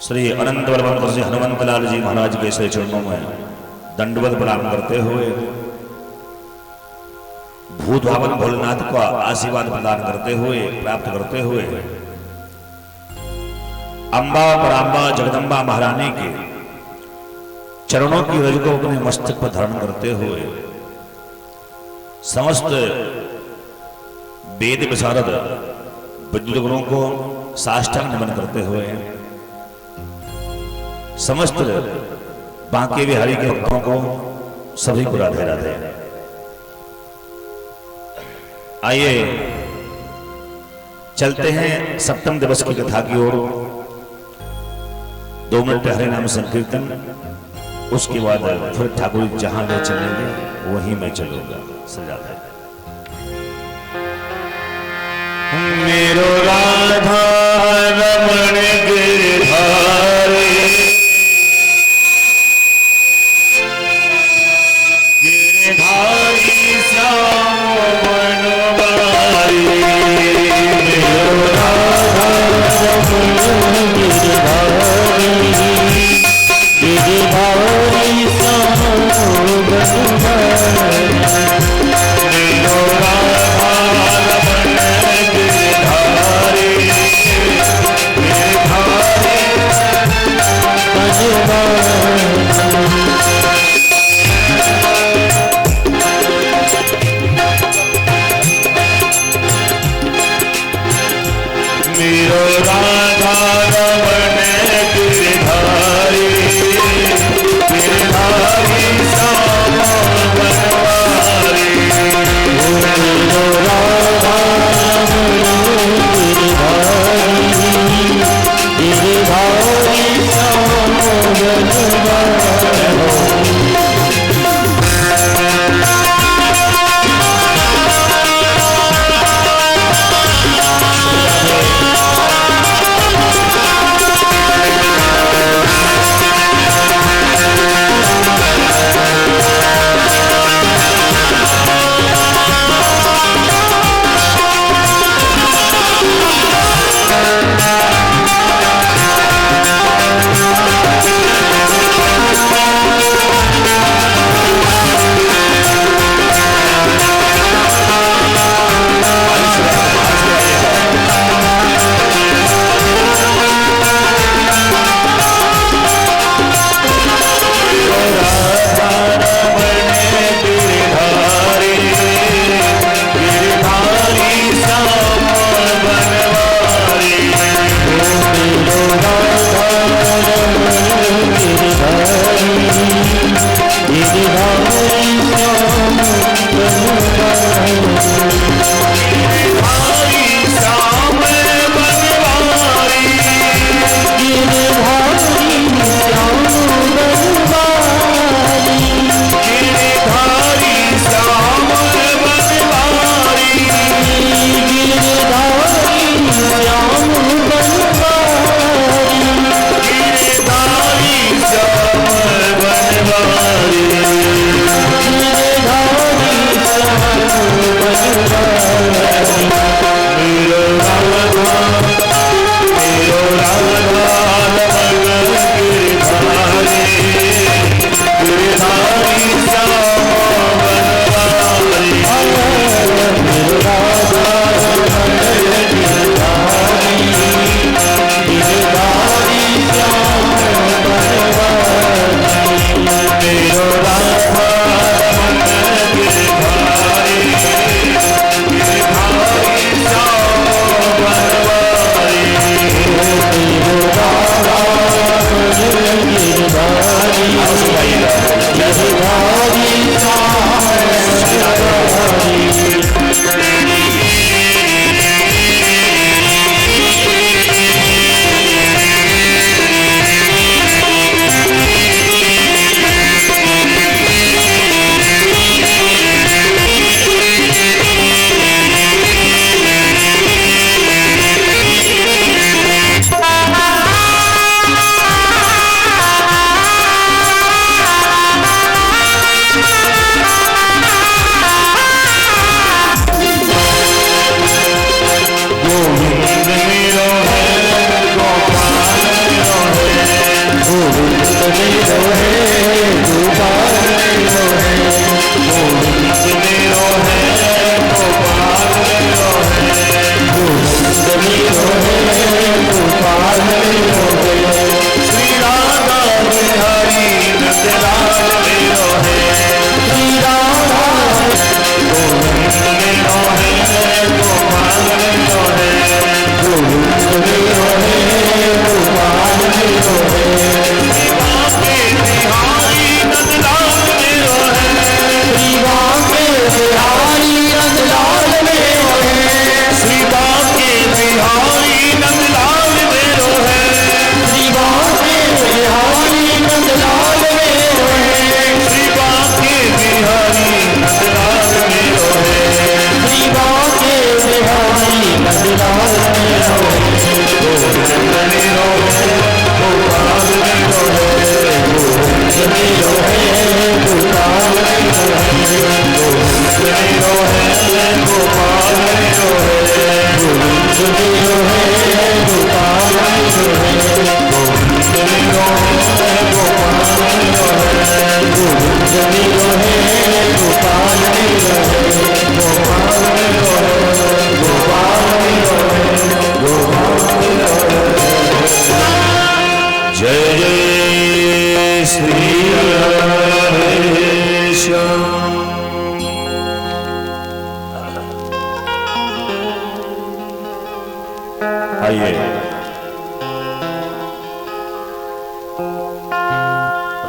श्री अनंत बलवंत श्री हनुमंत लाल जी महाराज के श्री चरणों में दंडवत प्रणाम करते हुए भूत भावन भोलेनाथ का आशीर्वाद प्रदान करते हुए प्राप्त करते हुए अम्बा पराम्बा जगदम्बा महारानी के चरणों की रज को अपने मस्तक पर धारण करते हुए समस्त वेद विशारद बुजुर्गों को साष्टांग नमन करते हुए समस्त बांके बिहारी के भक्तों को सभी को राधे राधे। आइए चलते हैं सप्तम दिवस की कथा की ओर। 2 मिनट हरे नाम संकीर्तन, उसके बाद फिर ठाकुर जहां ले चलेंगे वहीं मैं चलूंगा। सजा है मेरो राधा रमण गिरधारी गिरधारी श्याम बनवारी। मेरो राधा रमण गिरधारी गिरधारी श्याम बनवारी। मेरो राधा रमण गिरधारी गिरधारी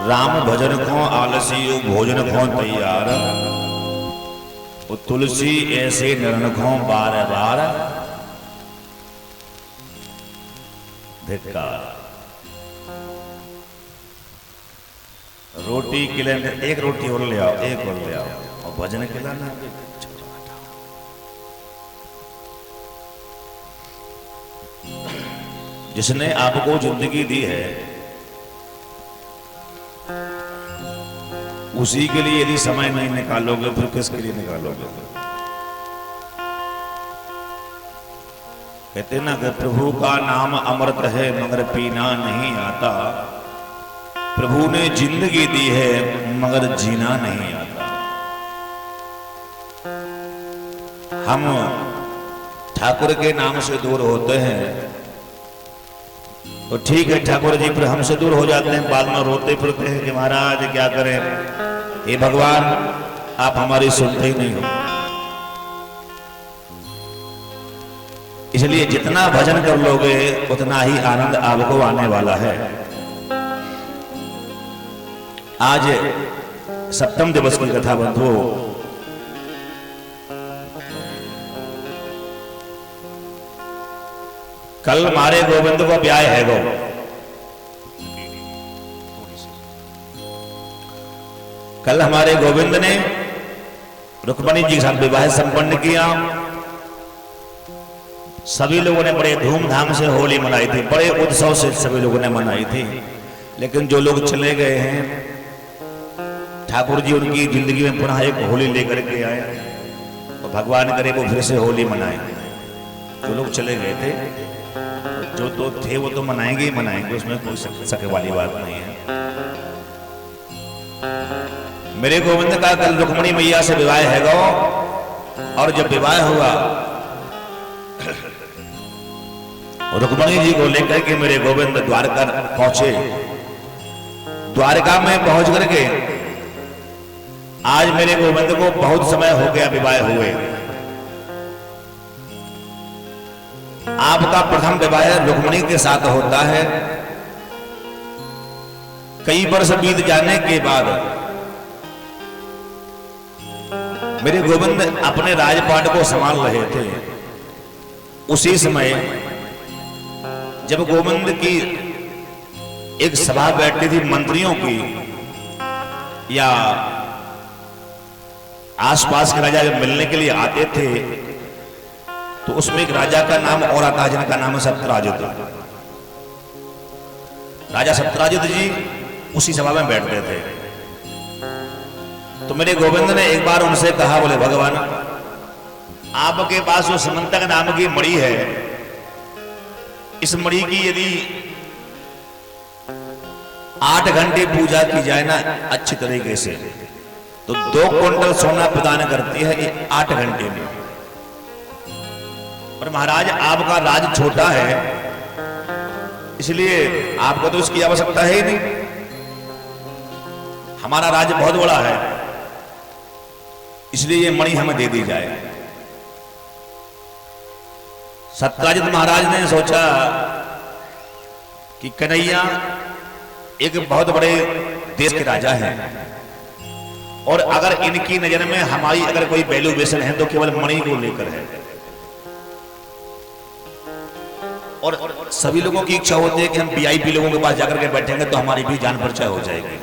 राम भजन को आलसी भोजन को तैयार, वो तुलसी ऐसे नरण को बार बार धिक्कार। रोटी खिलाने, एक रोटी और ले आओ, एक और ले आओ, और भजन खिलाना। जिसने आपको जिंदगी दी है उसी के लिए यदि समय नहीं निकालोगे फिर किसके लिए निकालोगे? कहते ना कि प्रभु का नाम अमृत है मगर पीना नहीं आता। प्रभु ने जिंदगी दी है मगर जीना नहीं आता। हम ठाकुर के नाम से दूर होते हैं तो ठीक है, ठाकुर जी फिर हमसे दूर हो जाते हैं, बाद में रोते फिरते हैं कि महाराज क्या करें, हे भगवान आप हमारी सुनते ही नहीं हो। इसलिए जितना भजन कर लोगे उतना ही आनंद आपको आने वाला है। आज सप्तम दिवस की कथा बंधुओं, कल हमारे गोविंद को ब्याह है गो। कल हमारे गोविंद ने रुक्मणी जी के साथ विवाह संपन्न किया। सभी लोगों ने बड़े धूमधाम से होली मनाई थी, बड़े उत्सव से सभी लोगों ने मनाई थी। लेकिन जो लोग चले गए हैं, ठाकुर जी उनकी जिंदगी में पुनः एक होली लेकर के आए, तो भगवान करे वो फिर से होली मनाए। जो लोग चले गए थे, जो तो थे वो तो मनाएंगे ही मनाएंगे, उसमें कोई शक वाली बात नहीं है। मेरे गोविंद का कल रुक्मणी मैया से विवाह है गो, और जब विवाह हुआ रुक्मणी जी को लेकर के मेरे गोविंद द्वारका पहुंचे। द्वारका में पहुंच करके आज मेरे गोविंद को बहुत समय हो गया विवाह हुए। आपका प्रथम विवाह रुक्मणी के साथ होता है। कई वर्ष बीत जाने के बाद मेरे गोविंद अपने राजपाट को संभाल रहे थे। उसी समय जब गोविंद की एक सभा बैठती थी मंत्रियों की, या आसपास के राजा जब मिलने के लिए आते थे, तो उसमें एक राजा का नाम और आता है जिनका नाम है सत्यराजित। राजा सत्यराजित जी उसी सभा में बैठते थे। तो मेरे गोविंद ने एक बार उनसे कहा, बोले भगवान आपके पास जो समंतक नाम की मणि है, इस मणि की यदि 8 घंटे पूजा की जाए ना अच्छी तरीके से, तो 2 क्विंटल सोना प्रदान करती है 8 घंटे में। पर महाराज आपका राज छोटा है, इसलिए आपको तो इसकी आवश्यकता है ही नहीं। हमारा राज्य बहुत बड़ा है, इसलिए ये मणि हमें दे दी जाए। सत्यराजित महाराज ने सोचा कि कन्हैया एक बहुत बड़े देश के राजा हैं, और अगर इनकी नजर में हमारी अगर कोई वैल्यूएशन है तो केवल मणि को लेकर है। और सभी लोगों की इच्छा होती है कि हम वीआईपी लोगों के पास जाकर के बैठेंगे तो हमारी भी जान परिचय हो जाएगी।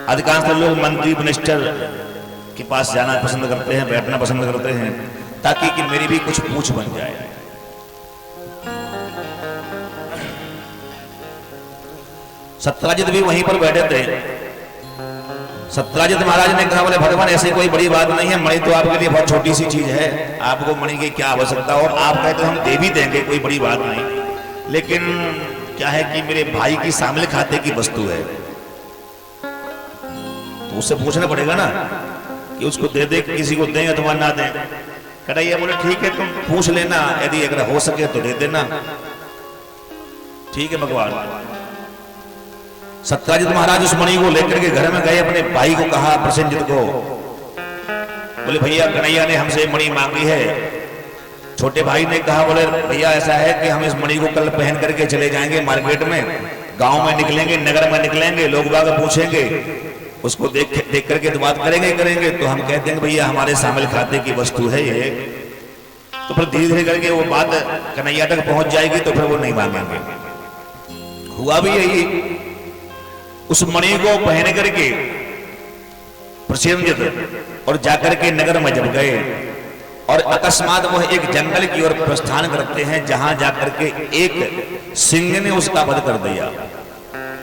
अधिकांश लोग मंत्री मिनिस्टर के पास जाना पसंद करते हैं, बैठना पसंद करते हैं, ताकि कि मेरी भी कुछ पूछ बन जाए। सत्यजित भी वहीं पर बैठे थे। सत्यजित महाराज ने कहा, बोले भगवान ऐसे कोई बड़ी बात नहीं है, मणि तो आपके लिए बहुत छोटी सी चीज है, आपको मणि की क्या आवश्यकता, और आप कहते हम दे भी देंगे, कोई बड़ी बात नहीं, लेकिन क्या है कि मेरे भाई की शामिल खाते की वस्तु है, तो उससे पूछना पड़ेगा ना कि उसको दे दे, किसी को दें अथवा ना दें। कन्हैया बोले ठीक है, तुम पूछ लेना, यदि अगर हो सके तो दे देना। ठीक है भगवान। सत्यजित महाराज उस मणि को लेकर के घर में गए, अपने भाई को कहा, प्रसेनजित को, बोले भैया कन्हैया ने हमसे मणि मांगी है। छोटे भाई ने कहा, बोले भैया ऐसा है कि हम इस मणि को कल पहन करके चले जाएंगे मार्केट में, गांव में निकलेंगे, नगर में निकलेंगे, लोग बाग पूछेंगे, उसको देख करके तो बात करेंगे, तो हम कहते हैं भैया हमारे शामिल खाते की वस्तु है ये, तो फिर धीरे धीरे करके वो बात कन्हैया तक पहुंच जाएगी, तो फिर वो नहीं मांगेंगे। हुआ भी यही। उस मणि को पहन करके प्रसेनजित और जाकर के नगर में जब गए, और अकस्मात वह एक जंगल की ओर प्रस्थान करते हैं, जहां जाकर के एक सिंह ने उसका वध कर दिया,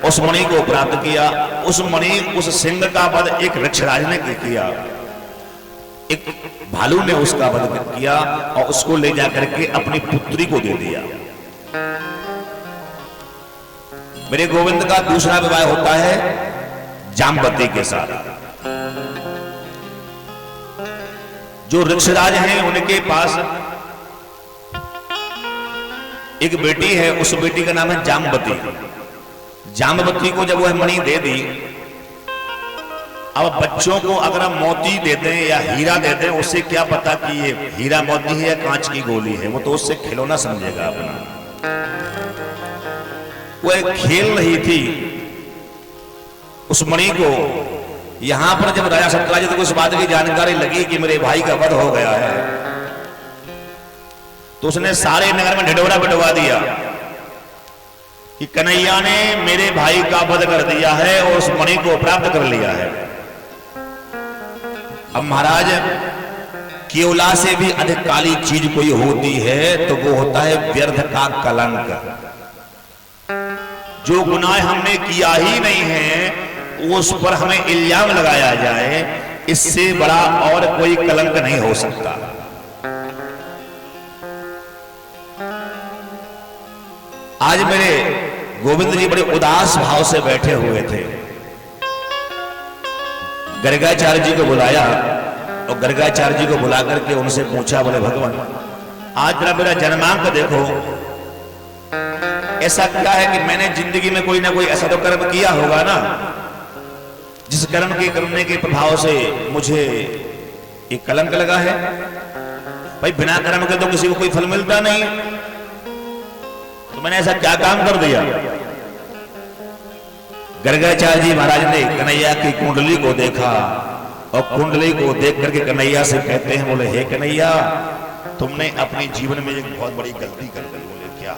उस मणि को प्राप्त किया। उस मणि, उस सिंह का वध एक वृक्षराज ने किया, एक भालू ने उसका वध किया, और उसको ले जाकर के अपनी पुत्री को दे दिया। मेरे गोविंद का दूसरा विवाह होता है जामवती के साथ। जो ऋक्षराज हैं उनके पास एक बेटी है, उस बेटी का नाम है जामवती। जामवती को जब वह मणि दे दी, अब बच्चों को अगर हम मोती दे दें या हीरा दे दें, उससे क्या पता कि ये हीरा मोती है या कांच की गोली है, वो तो उससे खिलौना समझेगा अपना। वो एक खेल रही थी उस मणि को। यहां पर जब राजा सत्यजित को इस बात की जानकारी लगी कि मेरे भाई का वध हो गया है, तो उसने सारे नगर में ढिढोरा पिटवा दिया कि कन्हैया ने मेरे भाई का वध कर दिया है और उस मणि को प्राप्त कर लिया है। अब महाराज, केवला से भी अधिक काली चीज कोई होती है तो वो होता है व्यर्थ का कलंक। जो गुनाह हमने किया ही नहीं है उस पर हमें इल्जाम लगाया जाए, इससे बड़ा और कोई कलंक नहीं हो सकता। आज मेरे गोविंद जी बड़े उदास भाव से बैठे हुए थे। गर्गाचार्य जी को बुलाया और गर्गाचार्य जी को बुला करके उनसे पूछा, बोले भगवान आज जरा मेरा जन्मांक देखो, ऐसा क्या है कि मैंने जिंदगी में कोई ना कोई ऐसा तो कर्म किया होगा ना, जिस कर्म के करने के प्रभाव से मुझे एक कलंक लगा है। भाई बिना कर्म के तो किसी को कोई फल मिलता नहीं, तो मैंने ऐसा क्या काम कर दिया। गर्गाचार्य जी महाराज ने कन्हैया की कुंडली को देखा और कुंडली को देख करके कन्हैया से कहते हैं, बोले हे कन्हैया तुमने अपने जीवन में एक बहुत बड़ी गलती कर दी। बोले क्या?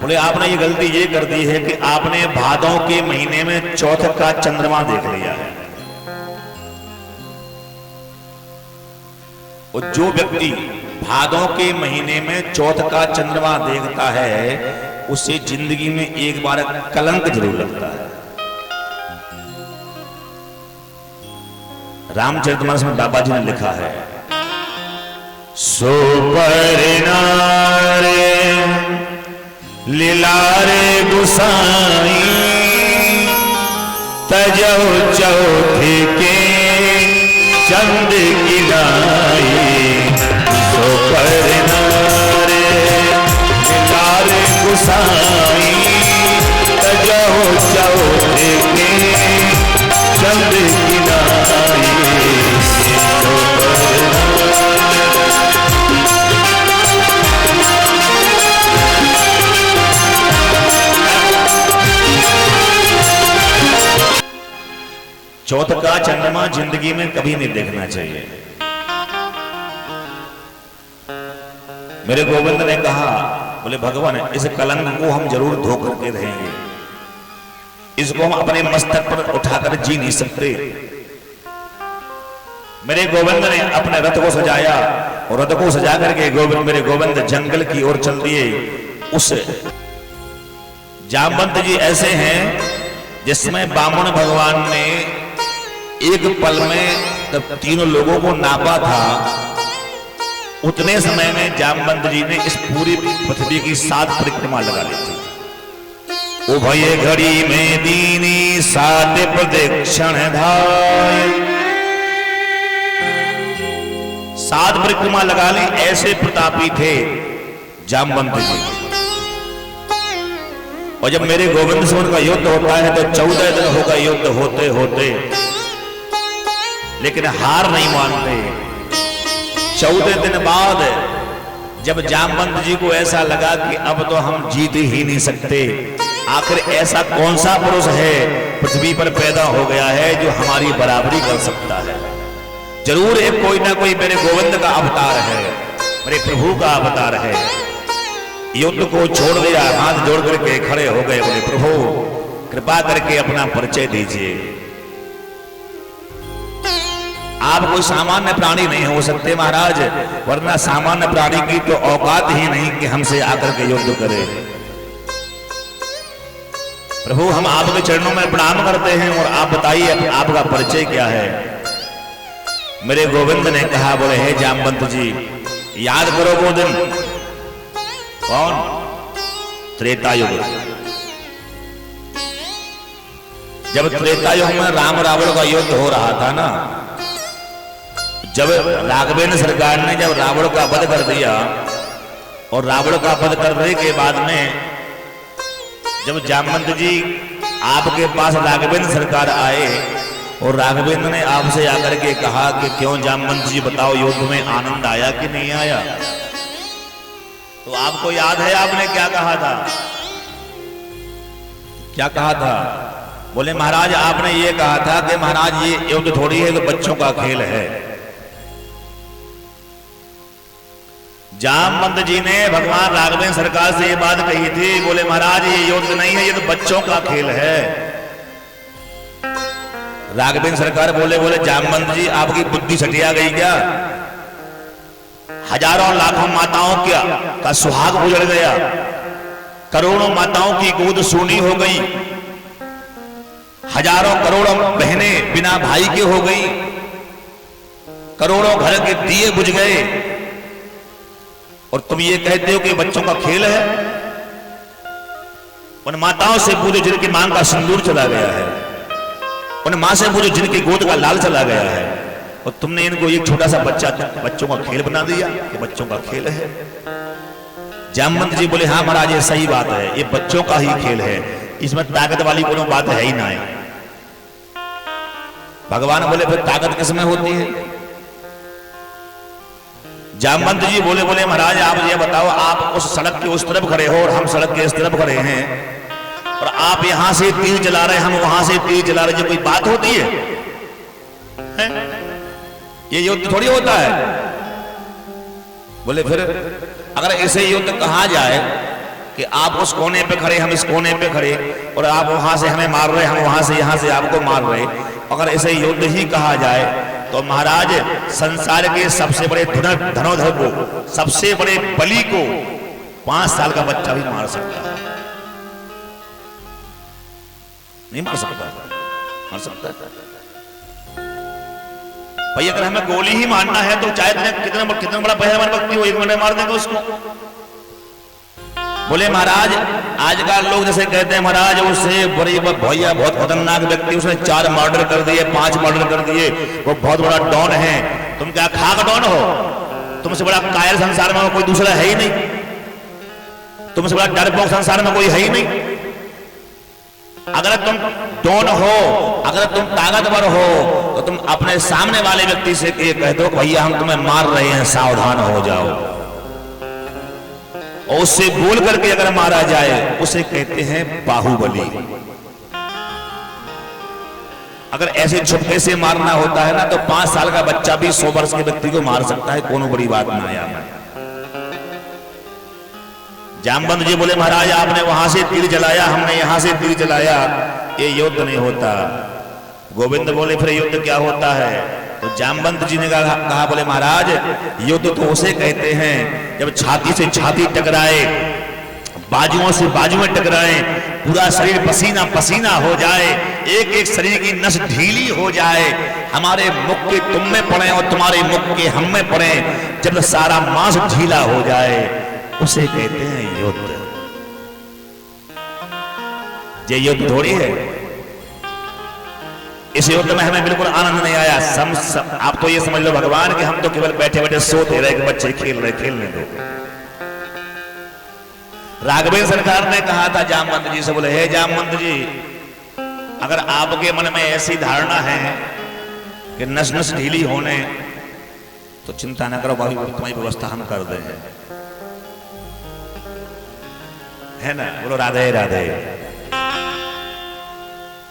बोले आपने ये गलती ये कर दी है कि आपने भादों के महीने में चौथ का चंद्रमा देख लिया है। और जो व्यक्ति भादों के महीने में चौथ का चंद्रमा देखता है उसे जिंदगी में एक बार कलंक जरूर लगता है। रामचरितमानस में बाबा जी ने लिखा है, सो परिणारे लीलारे गुसाई तजौ चौथ के चंद की लाई। सो परिणारे लीलारे गुसाई तजौ चौथ के चंद की लाई। चौथ का चंद्रमा जिंदगी में कभी नहीं देखना चाहिए। मेरे गोविंद ने कहा, बोले भगवान इस कलंक को हम जरूर धो करके रहेंगे, इसको हम अपने मस्तक पर उठाकर जी नहीं सकते। मेरे गोविंद ने अपने रथ को सजाया और रथ को सजा करके मेरे गोविंद जंगल की ओर चल दिए। उस जामवंत जी ऐसे हैं जिसमें बामन भगवान ने एक पल में जब तीनों लोगों को नापा था, उतने समय में जामवंत जी ने इस पूरी पृथ्वी की 7 परिक्रमा लगा ली थी। उभय घड़ी में दीनी 7 प्रदक्षिण धाय, 7 परिक्रमा लगा ली। ऐसे प्रतापी थे जामवंत जी। और जब मेरे गोविंद से उनका युद्ध होता है तो 14 दिन होगा युद्ध होते होते, लेकिन हार नहीं मानते। 14 दिन बाद जब जामवंत जी को ऐसा लगा कि अब तो हम जीत ही नहीं सकते, आखिर ऐसा कौन सा पुरुष है पृथ्वी पर पैदा हो गया है जो हमारी बराबरी कर सकता है। जरूर एक कोई ना कोई मेरे गोविंद का अवतार है, मेरे प्रभु का अवतार है। युद्ध को छोड़ दिया, हाथ जोड़ करके खड़े हो गए, बोले प्रभु कृपा करके अपना परिचय दीजिए। आप कोई सामान्य प्राणी नहीं हो सकते महाराज, वरना सामान्य प्राणी की तो औकात ही नहीं कि हमसे आकर के युद्ध करे। प्रभु हम आपके चरणों में प्रणाम करते हैं और आप बताइए आपका परिचय क्या है। मेरे गोविंद ने कहा, बोले हे जामवंत जी, याद करो वो दिन। कौन? त्रेता युग। जब त्रेता युग में राम रावण का युद्ध हो रहा था ना, जब राघवेंद्र सरकार ने जब रावण का वध कर दिया, और रावण का वध करने के बाद में जब जामवंत जी आपके पास राघवेंद्र सरकार आए और राघवेंद्र ने आपसे आकर के कहा कि क्यों जामवंत जी बताओ युद्ध में आनंद आया कि नहीं आया? तो आपको याद है आपने क्या कहा था? क्या कहा था? बोले महाराज आपने ये कहा था कि महाराज ये युद्ध थोड़ी है, तो बच्चों का खेल है। जामवंत जी ने भगवान राघवेंद्र सरकार से ये बात कही थी। बोले महाराज ये युद्ध नहीं है, ये तो बच्चों का खेल है। राघवेंद्र सरकार बोले जामवंत जी आपकी बुद्धि सटिया गई क्या? हजारों लाखों माताओं का सुहाग उजड़ गया, करोड़ों माताओं की गोद सूनी हो गई, हजारों करोड़ों बहनें बिना भाई के हो गई, करोड़ों घर के दिए बुझ गए, और तुम ये कहते हो कि बच्चों का खेल है? उन माताओं से पूछो जिनकी मां का सिंदूर चला गया है, उन मां से पूछो जिनकी गोद का लाल चला गया है, और तुमने इनको एक छोटा सा बच्चों का खेल बना दिया कि बच्चों का खेल है। जामवंत जी बोले हाँ महाराज ये सही बात है, ये बच्चों का ही खेल है, इसमें ताकत वाली कोई बात है ही ना है। भगवान बोले फिर ताकत किसमें होती है? जामवंत जी बोले महाराज आप ये बताओ, आप उस सड़क के उस तरफ खड़े हो और हम सड़क के इस तरफ खड़े हैं, और आप यहां से तीर चला रहे, हम वहां से तीर चला रहे, कोई बात होती है? ये युद्ध थोड़ी होता है। बोले फिर अगर ऐसे युद्ध कहा जाए कि आप उस कोने पे खड़े हम इस कोने पे खड़े, और आप वहां से हमें मार रहे, हम वहां से यहां से आपको मार रहे, अगर ऐसे युद्ध ही कहा जाए तो महाराज संसार के सबसे बड़े धनोधर को, सबसे बड़े बलि को 5 साल का बच्चा भी मार सकता है? नहीं मार सकता? मार सकता है भाई। अगर हमें गोली ही मारना है तो चाहे कितना बड़ा पहलवान व्यक्ति हो, 1 मिनट में मार देंगे उसको। बोले महाराज आजकल लोग जैसे कहते हैं महाराज उससे बड़ी भैया बहुत खतरनाक व्यक्ति, उसने 4 मर्डर कर दिए, 5 मर्डर कर दिए, वो बहुत बड़ा डॉन है। तुम क्या खाक डॉन हो? तुमसे बड़ा कायर संसार में कोई दूसरा है ही नहीं, तुमसे बड़ा डरपोक संसार में कोई है ही नहीं। अगर तुम डॉन हो, अगर तुम ताकतवर हो, तो तुम अपने सामने वाले व्यक्ति से ये कह दो भैया हम तुम्हें मार रहे हैं, सावधान हो जाओ। और उससे बोल करके अगर मारा जाए उसे कहते हैं बाहुबली। अगर ऐसे छुपके से मारना होता है ना तो 5 साल का बच्चा भी 100 वर्ष के व्यक्ति को मार सकता है, कोनो बड़ी बात ना आया। जामवंत जी बोले महाराज आपने वहां से तीर चलाया, हमने यहां से तीर चलाया, ये युद्ध नहीं होता। गोविंद बोले फिर युद्ध क्या होता है? तो जामवंत जी ने कहा बोले महाराज युद्ध तो उसे कहते हैं जब छाती से छाती टकराए, बाजुओं से बाजुएं टकराएं, पूरा शरीर पसीना पसीना हो जाए, एक एक शरीर की नस ढीली हो जाए, हमारे मुख के तुम में पड़े और तुम्हारे मुख के हम में पड़े, जब सारा मांस ढीला हो जाए, उसे कहते हैं युद्ध। ये युद्ध थोड़ी है। इस युद्ध में हमें बिल्कुल आनंद नहीं आया। आप तो ये समझ लो भगवान कि हम तो केवल बैठे बैठे सोते रहे कि बच्चे खेल रहे, खेलने दो। राघवेंद्र सरकार ने कहा था जामवंत जी से, बोले हे जामवंत जी, अगर आपके मन में ऐसी धारणा है कि नस नस ढीली होने, तो चिंता न करो, तुम्हारी व्यवस्था हम कर दे, है ना। बोलो राधे राधे।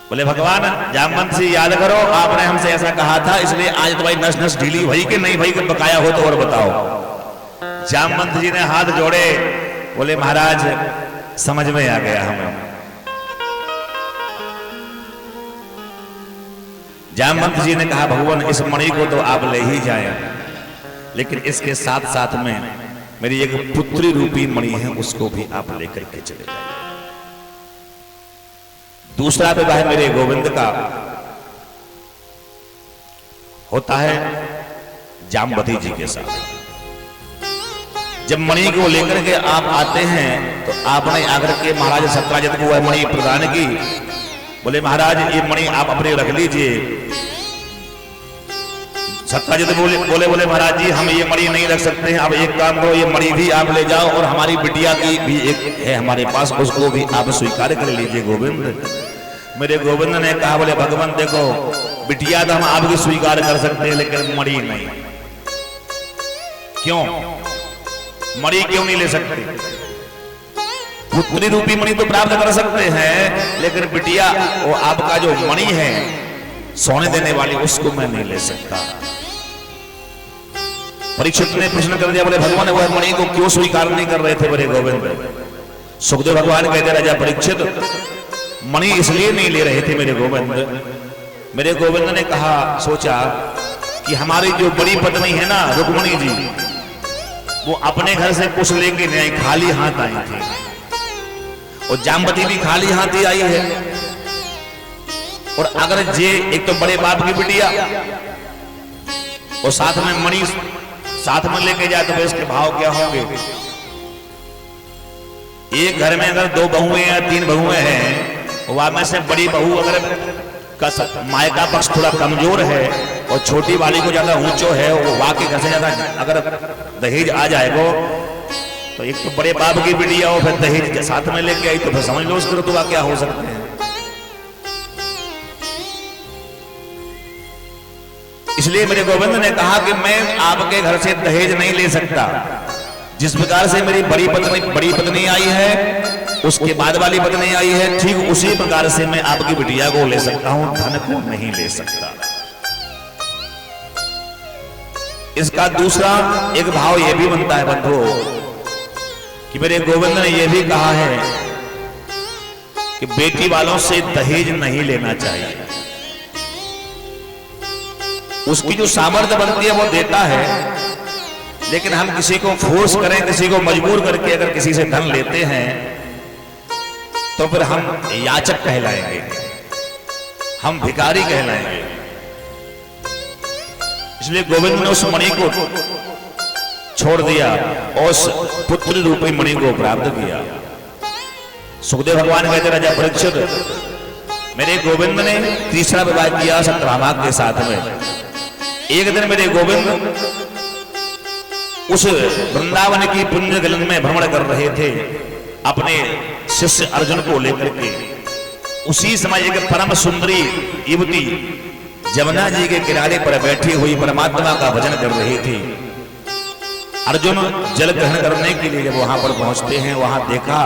बोले भगवान जामवंत जी याद करो, आपने हमसे ऐसा कहा था, इसलिए आज तुम्हारी नस नस ढीली भई कि नहीं भई, कि बकाया हो तो और बताओ। जामवंत जी ने हाथ जोड़े, बोले महाराज समझ में आ गया हमें। जामवंत जी ने कहा भगवान इस मणि को तो आप ले ही जाएं, लेकिन इसके साथ साथ में मेरी एक पुत्री रूपी मणि है, उसको भी आप लेकर के चले जाइए। दूसरा विवाह मेरे गोविंद का होता है जामवती जी के साथ। जब मणि को लेकर के आप आते हैं तो आपने आकर के महाराज सत्राजित को वह मणि प्रदान की। बोले महाराज ये मणि आप अपने रख लीजिए। सत्राजित बोले महाराज जी हम ये मणि नहीं रख सकते हैं, आप एक काम करो, ये मणि भी आप ले जाओ और हमारी बिटिया की भी एक है हमारे पास, उसको भी आप स्वीकार कर लीजिए गोविंद। मेरे गोविंद ने कहा बोले भगवान देखो, बिटिया तो हम आपकी स्वीकार कर सकते हैं लेकिन मणि नहीं। क्यों मणि क्यों नहीं ले सकते? पुत्री रूपी मणि तो प्राप्त कर सकते हैं, लेकिन बिटिया वो आपका जो मणि है सोने देने वाली, उसको मैं नहीं ले सकता। परीक्षित ने प्रश्न कर दिया, बोले भगवान वह मणि को क्यों स्वीकार नहीं कर रहे थे मेरे गोविंद? सुखदेव भगवान कहते राजा परीक्षित मणि इसलिए नहीं ले रहे थे मेरे गोविंद। मेरे गोविंद ने कहा सोचा कि हमारी जो बड़ी पत्नी है ना रुक्मणी जी, वो अपने घर से कुछ लेके नहीं आई, खाली हाथ आई थी, और जामवती भी खाली हाथ ही आई है। और अगर जे एक तो बड़े बाप की बिटिया और साथ में मणि साथ में लेके जाए तो इसके भाव क्या होंगे? एक घर में अगर 2 बहुएं या 3 बहुएं हैं, वह में से बड़ी बहू अगर का मायका पक्ष थोड़ा कमजोर है और छोटी वाली को ज्यादा ऊंचो है, वो वाके घर से ज्यादा अगर दहेज आ जाएगा तो एक तो बड़े बाप की बिटिया हो, फिर दहेज साथ में लेके आई, तो फिर समझ लो उसके रुतबा क्या हो सकते हैं। इसलिए मेरे गोविंद ने कहा कि मैं आपके घर से दहेज नहीं ले सकता। जिस प्रकार से मेरी बड़ी पत्नी आई है, उसके बाद वाली पत्नी आई है, ठीक उसी प्रकार से मैं आपकी बिटिया को ले सकता हूं, धन को नहीं ले सकता। इसका दूसरा एक भाव यह भी बनता है बंधुओं कि मेरे गोविंद ने यह भी कहा है कि बेटी वालों से दहेज नहीं लेना चाहिए। उसकी जो सामर्थ्य बनती है वो देता है, लेकिन हम किसी को फोर्स करें, किसी को मजबूर करके अगर किसी से धन लेते हैं तो फिर हम याचक कहलाएंगे, हम भिखारी कहलाएंगे। इसलिए गोविंद ने उस मणि को छोड़ दिया और उस पुत्र रूपी मणि को प्राप्त किया। सुखदेव भगवान कहते राजा परीक्षित, मेरे गोविंद ने तीसरा विवाह किया सत्यभामा के साथ में। एक दिन मेरे गोविंद उस वृंदावन की पुण्य गलन में भ्रमण कर रहे थे अपने शिष्य अर्जुन को लेकर के। उसी समय एक परम सुंदरी युवती जमुना जी के किनारे पर बैठी हुई परमात्मा का भजन कर रही थी। अर्जुन जल ग्रहण करने के लिए जब वहां पर पहुंचते हैं, वहां देखा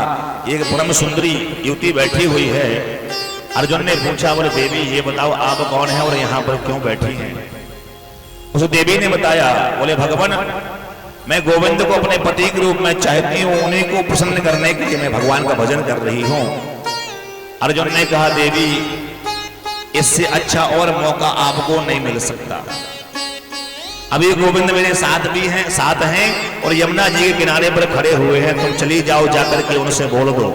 एक परम सुंदरी युवती बैठी हुई है। अर्जुन ने पूछा, बोले देवी ये बताओ आप कौन है और यहाँ पर क्यों बैठी हैं? उस देवी ने बताया, बोले भगवान मैं गोविंद को अपने पति के रूप में चाहती हूँ, उन्हीं को प्रसन्न करने के लिए मैं भगवान का भजन कर रही हूँ। अर्जुन ने कहा, देवी इससे अच्छा और मौका आपको नहीं मिल सकता। अभी गोविंद मेरे साथ हैं और यमुना जी के किनारे पर खड़े हुए हैं, तुम चली जाओ, जाकर के उनसे बोल दो।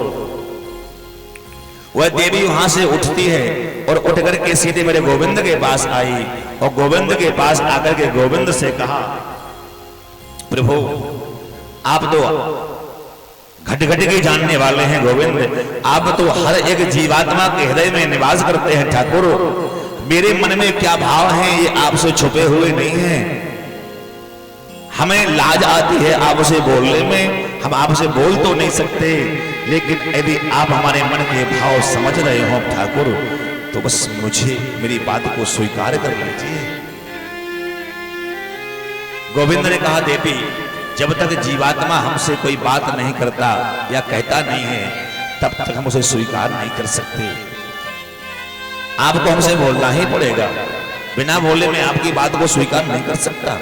वह देवी वहां से उठती है और उठ करके सीधे मेरे गोविंद के पास आई और गोविंद के पास आकर के गोविंद से कहा, प्रभु आप तो घट घट के जानने वाले हैं गोविंद, आप तो हर एक जीवात्मा के हृदय में निवास करते हैं ठाकुर, मेरे मन में क्या भाव हैं ये आपसे छुपे हुए नहीं हैं। हमें लाज आती है आपसे बोलने में, हम आपसे बोल तो नहीं सकते, लेकिन यदि आप हमारे मन के भाव समझ रहे हो ठाकुर तो बस मुझे मेरी बात को स्वीकार कर लीजिए। गोविंद ने कहा, देवी जब तक जीवात्मा हमसे कोई बात नहीं करता या कहता नहीं है तब तक हम उसे स्वीकार नहीं कर सकते। आपको हमसे बोलना ही पड़ेगा, बिना बोले मैं आपकी बात को स्वीकार नहीं कर सकता।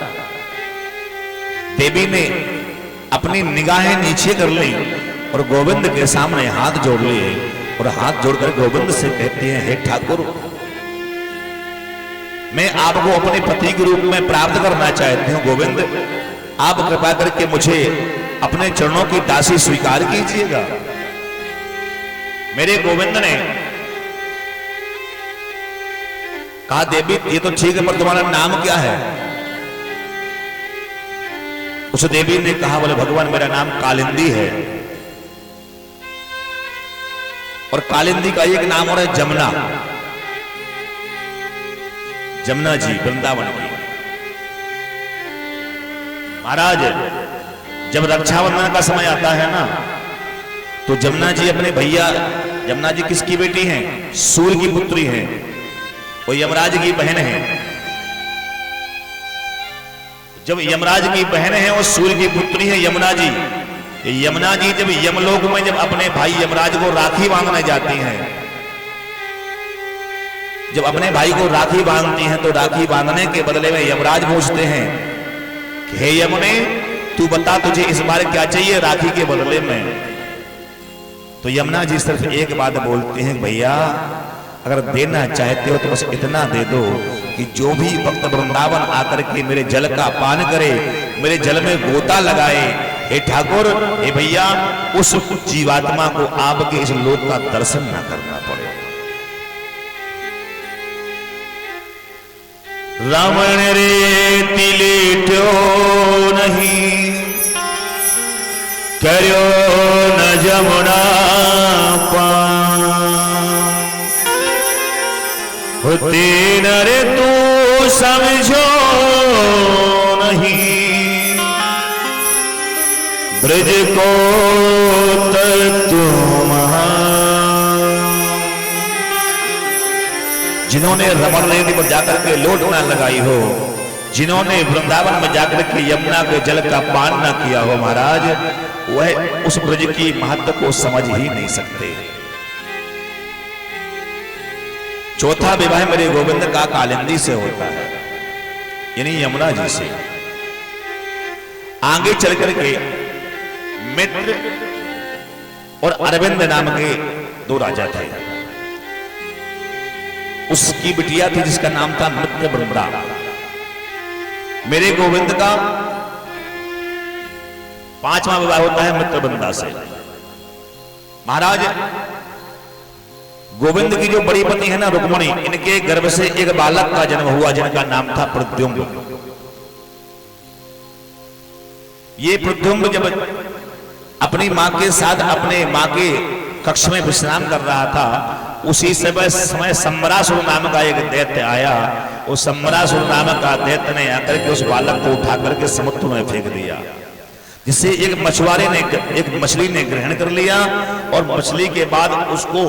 देवी ने अपनी निगाहें नीचे कर ली और गोविंद के सामने हाथ जोड़ लिए और हाथ जोड़कर गोविंद से कहती हैं, हे ठाकुर मैं आपको अपने पति के रूप में प्राप्त करना चाहती हूँ, गोविंद आप कृपा करके मुझे अपने चरणों की दासी स्वीकार कीजिएगा। मेरे गोविंद ने कहा, देवी ये तो ठीक है पर तुम्हारा नाम क्या है? उस देवी ने कहा, बोले भगवान मेरा नाम कालिंदी है और कालिंदी का एक नाम और है जमुना, जमुना जी वृंदावन की। महाराज जब रक्षाबंधन का समय आता है ना तो जमुना जी अपने भैया, जमुना जी किसकी बेटी हैं? सूर्य की पुत्री हैं, वो यमराज की बहन है। जब यमराज की बहन है और सूर्य की पुत्री है यमुना जी, यमुना जी जब यमलोक में जब अपने भाई यमराज को राखी बांधने जाती हैं, जब अपने भाई को राखी बांधती हैं तो राखी बांधने के बदले में यमराज पूछते हैं कि हे यमुने तू बता तुझे इस बार क्या चाहिए राखी के बदले में? तो यमुना जी सिर्फ एक बात बोलते हैं, भैया अगर देना चाहते हो तो बस इतना दे दो कि जो भी भक्त वृंदावन आकर के मेरे जल का पान करे, मेरे जल में गोता लगाए, हे ठाकुर हे भैया उस जीवात्मा को आपके इस लोक का दर्शन ना करना पड़े। रावण रे तिलेटो नहीं करो न जमुना होते न रे तू समझो नहीं ब्रज को तुम। जिन्होंने रमण रेती पर जाकर के लोट ना लगाई हो, जिन्होंने वृंदावन में जाकर के यमुना के जल का पान ना किया हो महाराज, वह उस ब्रज की महत्व को समझ ही नहीं सकते। चौथा विवाह मेरे गोविंद का कालिंदी से होता है, यानी यमुना जी से। आगे चल करके मित्र और अरविंद नाम के दो राजा थे। उसकी बिटिया थी जिसका नाम था मित्र वृंदा। मेरे गोविंद का पांचवा विवाह होता है मित्र वृंदा से। महाराज गोविंद की जो बड़ी पत्नी है ना रुक्मणी, इनके गर्भ से एक बालक का जन्म हुआ जिनका नाम था प्रद्युम्न। ये प्रद्युम्न जब अपनी मां के साथ अपने मां के कक्ष में विश्राम कर रहा था, उसी समय सम्बरासुर नाम का एक दैत्य आया। उस सम्बरासुर नाम का दैत्य ने आकर के उस बालक को उठा करके समुद्र में फेंक दिया, जिससे एक मछुआरे ने एक मछली ने ग्रहण कर लिया और मछली के बाद उसको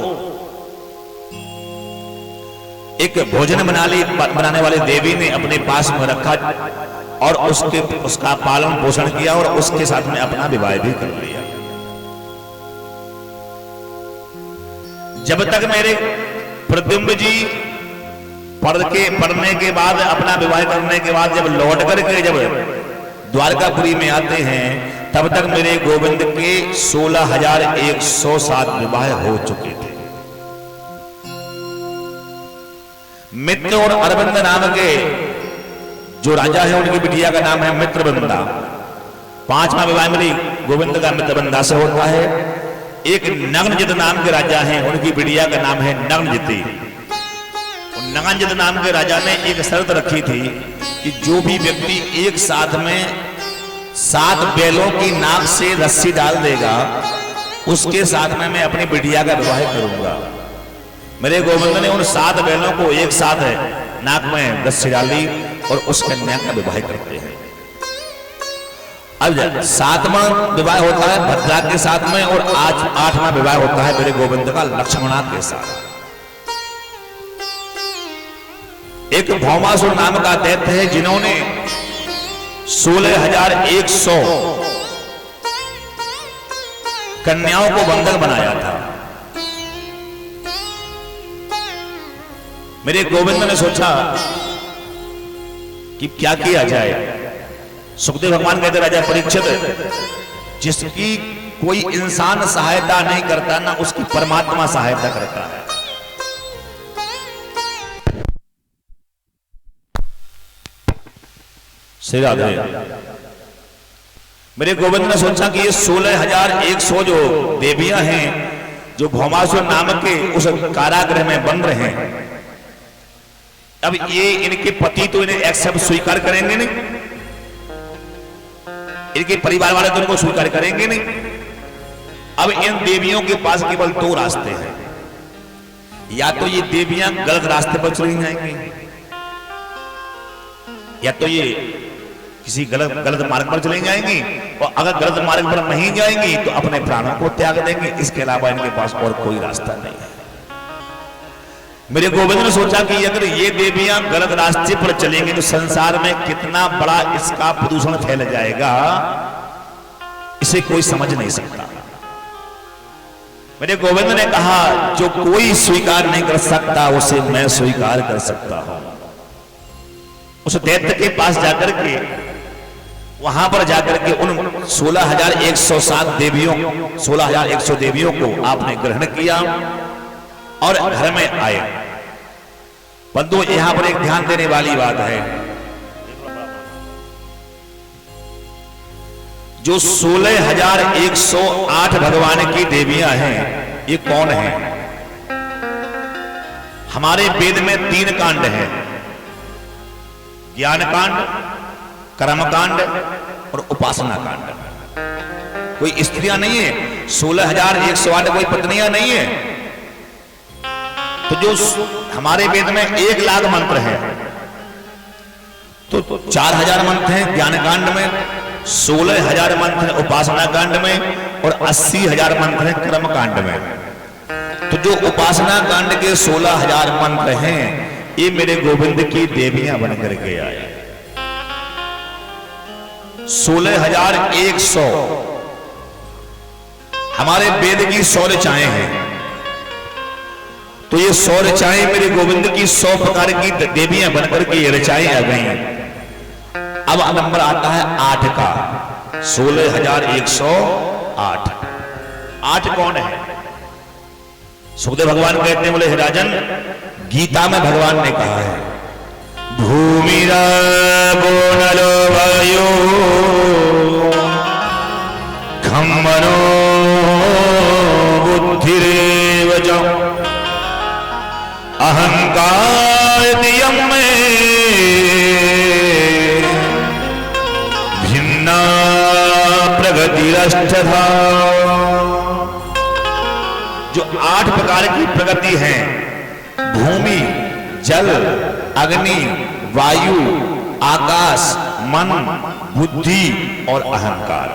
एक भोजन बनाने वाली देवी ने अपने पास में रखा और उसका पालन पोषण किया और उसके साथ में अपना विवाह भी कर लिया। जब तक मेरे प्रद्युम्न जी पढ़ने के बाद अपना विवाह करने के बाद जब लौट करके जब द्वारकापुरी में आते हैं, तब तक मेरे गोविंद के 16,107 विवाह हो चुके थे। मित्र और अरविंद नाम के जो राजा है उनकी बिटिया का नाम है मित्रवृंदा। 5वां विवाह मेरी गोविंद का मित्रवृंदा से होता है। एक नग्नजित नाम के राजा हैं, उनकी बिटिया का नाम है नग्नजिती। नग्नजित नाम के राजा ने एक शर्त रखी थी कि जो भी व्यक्ति एक साथ में 7 बैलों की नाक से रस्सी डाल देगा उसके साथ में मैं अपनी बिटिया का विवाह करूंगा। मेरे गोविंद ने उन 7 बैलों को एक साथ नाक में रस्सी डाल दी और उस कन्या का विवाह करते हैं। अब 7वां विवाह होता है भद्रा के साथ में और आज 8वां विवाह होता है मेरे गोविंद का लक्ष्मणा के साथ। एक भौमासुर नाम का दैत्य है जिन्होंने 16,100 कन्याओं को बंधक बनाया था। मेरे गोविंद ने सोचा कि क्या किया जाए। सुखदेव भगवान कहते राजा परीक्षित, जिसकी कोई इंसान सहायता नहीं करता ना उसकी परमात्मा सहायता करता है। श्री राधे। मेरे गोविंद ने सोचा कि ये 16,100 जो देवियां हैं जो भौमासुर नामक के उस कारागृह में बन रहे हैं, अब ये इनके पति तो इन्हें एक्सेप्ट स्वीकार करेंगे नहीं, इनके परिवार वाले तो इनको स्वीकार करेंगे नहीं। अब इन देवियों के पास केवल 2 रास्ते हैं। या तो ये देवियां गलत रास्ते पर चली जाएंगी या तो ये किसी गलत मार्ग पर चली जाएंगी, और अगर गलत मार्ग पर नहीं जाएंगी तो अपने प्राणों को त्याग देंगी। इसके अलावा इनके पास और कोई रास्ता नहीं है। मेरे गोविंद ने सोचा कि अगर ये देवियां गलत रास्ते पर चलेंगी तो संसार में कितना बड़ा इसका प्रदूषण फैल जाएगा, इसे कोई समझ नहीं सकता। मेरे गोविंद ने कहा जो कोई स्वीकार नहीं कर सकता उसे मैं स्वीकार कर सकता हूं। उस दैत्य के पास जाकर के वहां पर जाकर के उन 16,107 देवियों 16,100 देवियों को आपने ग्रहण किया और घर में आए। बंधु यहां पर एक ध्यान देने वाली बात है, जो 16,108 भगवान की देवियां हैं ये कौन है? हमारे वेद में 3 कांड हैं, ज्ञान कांड, कर्म कांड और उपासना कांड। कोई स्त्रियां नहीं है, 16,108 कोई पत्नियां नहीं है। तो जो हमारे वेद में 1,00,000 मंत्र हैं तो 4,000 मंत्र हैं ज्ञान कांड में, 16,000 मंत्र हैं उपासना कांड में और 80,000 मंत्र हैं कर्म कांड में। तो जो उपासना कांड के 16,000 मंत्र हैं ये मेरे गोविंद की देवियां बनकर के आए। 16,100 हमारे वेद की 100 ऋचाएं हैं, तो ये 100 ऋचाएं मेरे गोविंद की 100 प्रकार की देवियां बनकर के ये ऋचाएं आ गई हैं। अब नंबर आता है 8 का, 16,108। 8 कौन है? सुखदेव भगवान कहते हैं, बोले हे राजन, गीता में भगवान ने कहा है भूमिरापो नलो वायो खम मनो बुद्धिरेव च अहंकार दियम में भिन्ना प्रगतिरष्टधा। जो 8 प्रकार की प्रगति है, भूमि, जल, अग्नि, वायु, आकाश, मन, बुद्धि और अहंकार,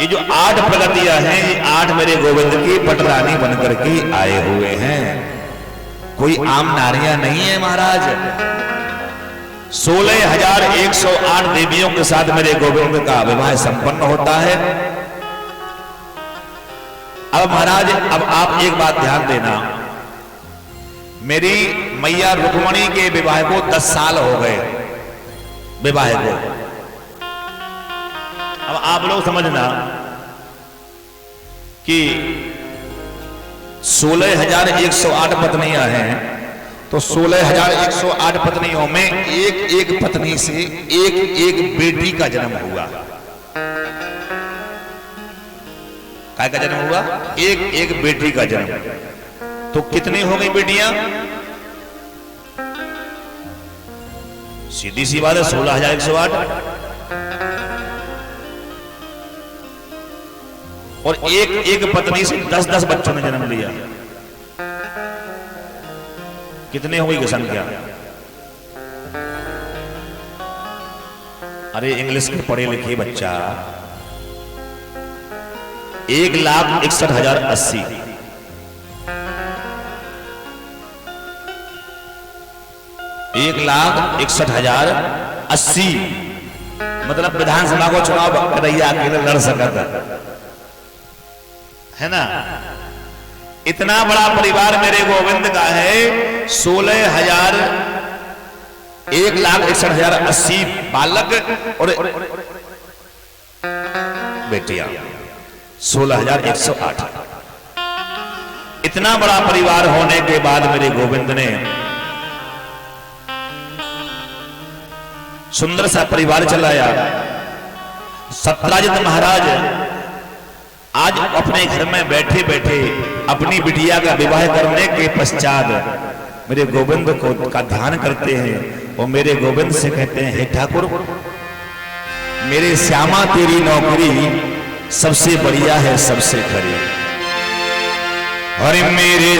ये जो 8 प्रगतियां हैं ये 8 मेरे गोविंद की पटरानी बनकर के आए हुए हैं। कोई आम नारियां नहीं है महाराज। 16,108 देवियों के साथ मेरे गोविंद का विवाह संपन्न होता है। अब महाराज, अब आप एक बात ध्यान देना, मेरी मैया रुक्मणी के विवाह को 10 साल हो गए विवाह को। अब आप लोग समझना कि 16,108 पत्नियां हैं तो 16,108 पत्नियों में एक एक पत्नी से एक एक बेटी का जन्म हुआ। काय का जन्म हुआ? एक एक बेटी का जन्म। तो कितनी हो गई बेटियां? सीधी सी बात है, 16,108। और एक एक पत्नी से 10-10 बच्चों ने जन्म लिया। कितने हो गई संख्या? अरे इंग्लिश के पढ़े लिखे बच्चा 1,61,080। 1,61,080 मतलब विधानसभा को चुनाव करैया अकेले लड़ सकता है ना। इतना बड़ा परिवार मेरे गोविंद का है। 1,61,080 बालक और बेटियां 16,108। इतना बड़ा परिवार होने के बाद मेरे गोविंद ने सुंदर सा परिवार चलाया। सत्यजित महाराज आज अपने घर में बैठे बैठे अपनी बिटिया का विवाह करने के पश्चात मेरे गोविंद को का ध्यान करते हैं और मेरे गोविंद से कहते हैं, हे ठाकुर मेरे श्यामा तेरी नौकरी सबसे बढ़िया है, सबसे खरी। अरे मेरे